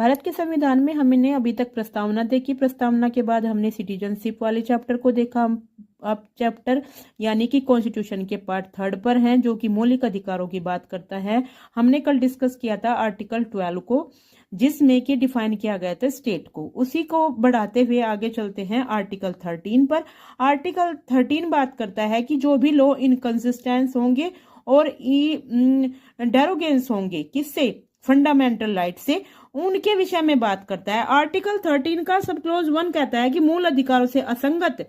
भारत के संविधान में हमने अभी तक प्रस्तावना देखी। प्रस्तावना के बाद हमने सिटीजनशिप वाले चैप्टर को देखा। अब चैप्टर यानी कि कॉन्स्टिट्यूशन के पार्ट 3 पर हैं, जो कि मौलिक अधिकारों की बात करता है। हमने कल डिस्कस किया था आर्टिकल 12 को, जिसमें कि डिफाइन किया गया था स्टेट को। उसी को बढ़ाते हुए आगे चलते हैं आर्टिकल 13 पर। आर्टिकल 13 बात करता है कि जो भी लॉ इनकंसिस्टेंस होंगे और डेरोगेंस होंगे किससे, फंडामेंटल राइट से, उनके विषय में बात करता है। आर्टिकल 13 का सब क्लॉज 1 कहता है कि मूल अधिकारों से असंगत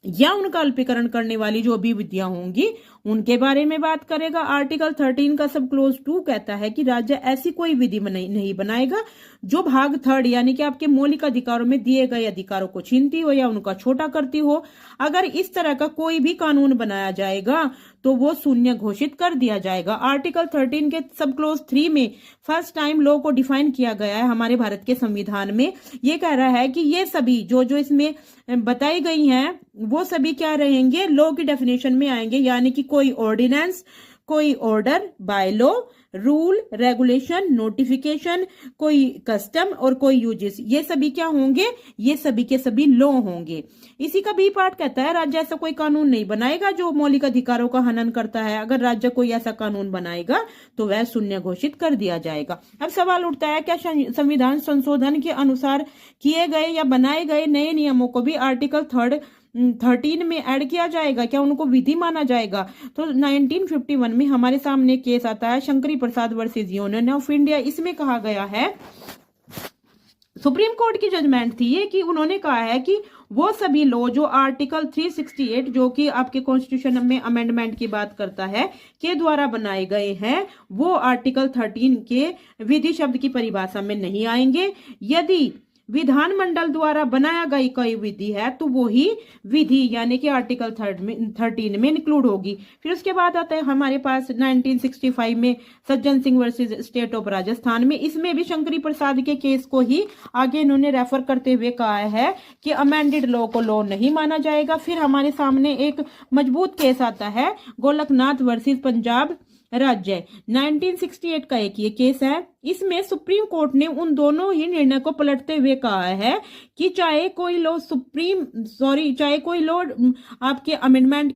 या उनका अल्पीकरण करने वाली जो भी विधियां होंगी उनके बारे में बात करेगा। आर्टिकल 13 का सब क्लोज 2 कहता है कि राज्य ऐसी कोई विधि नहीं बनाएगा जो भाग 3 यानी कि आपके मौलिक अधिकारों में दिए गए अधिकारों को छीनती हो या उनका छोटा करती हो। अगर इस तरह का कोई भी कानून बनाया जाएगा तो वो शून्य घोषित कर दिया जाएगा। आर्टिकल 13 के सब क्लोज 3 में फर्स्ट टाइम लॉ को डिफाइन किया गया है हमारे भारत के संविधान में। ये कह रहा है कि ये सभी जो जो इसमें बताई गई हैं वो सभी क्या रहेंगे, लॉ की डेफिनेशन में आएंगे। यानी कि कोई ऑर्डिनेंस, कोई order, by law, rule, regulation, notification, कोई कस्टम और कोई यूजेस, ये सभी क्या होंगे, ये सभी के सभी लॉ होंगे। इसी का बी पार्ट कहता है राज्य ऐसा कोई कानून नहीं बनाएगा जो मौलिक अधिकारों का हनन करता है। अगर राज्य कोई ऐसा कानून बनाएगा तो वह शून्य घोषित कर दिया जाएगा। अब सवाल उठता है, क्या संविधान संशोधन के अनुसार किए गए या बनाए गए नए नियमों को भी आर्टिकल 13 में ऐड किया जाएगा, क्या उनको विधि माना जाएगा? तो 1951 में हमारे सामने केस आता है शंकरी प्रसाद वर्सेस यूनियन ऑफ इंडिया। इसमें कहा गया है, सुप्रीम कोर्ट की जजमेंट थी ये, कि उन्होंने कहा है कि वो सभी लॉ जो आर्टिकल 368 जो कि आपके कॉन्स्टिट्यूशन में अमेंडमेंट की बात करता है के द्वारा बनाए गए हैं, वो आर्टिकल 13 के विधि शब्द की परिभाषा में नहीं आएंगे। यदि विधानमंडल द्वारा बनाया गई कोई विधि है तो वो ही विधि यानी कि आर्टिकल 13 में इंक्लूड होगी। फिर उसके बाद आता है हमारे पास 1965 में Sajjan Singh versus state of Rajasthan में। इसमें भी शंकरी प्रसाद के केस को ही आगे इन्होंने रेफर करते हुए कहा है कि अमेंडेड लॉ को लॉ नहीं माना जाएगा। फिर हमारे सामने एक मजबूत केस आता है गोलकनाथ वर्सेस पंजाब राज्य, 1968 का एक ये केस है। इसमें सुप्रीम कोर्ट ने उन दोनों ही निर्णय को पलटते हुए कहा है कि चाहे कोई लॉ आपके अमेंडमेंट